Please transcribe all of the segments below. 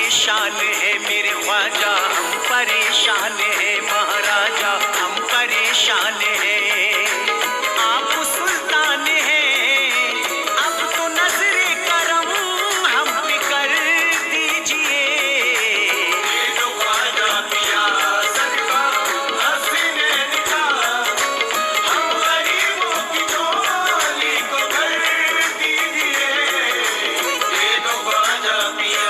परेशान है मेरे ख्वाजा, हम परेशान है महाराजा, हम परेशान है। आप सुल्तान हैं, अब तो नजरे करम हम पे कर दीजिए। ये जो ख्वाजा पिया सदका हसीने का, हम गरीबों की झोली को भर दीजिए। ये जो ख्वाजा पिया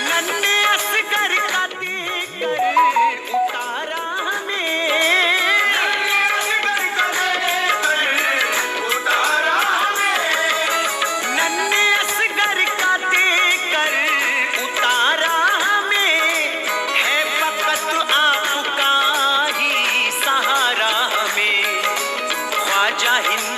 नन्हे असगर का देकर उतारा हमें, नन्हे असगर का देकर उतारा हमें, नन्हे असगर का देकर उतारा हमें, है फकत आपका ही सहारा हमें। ख्वाजा हिंद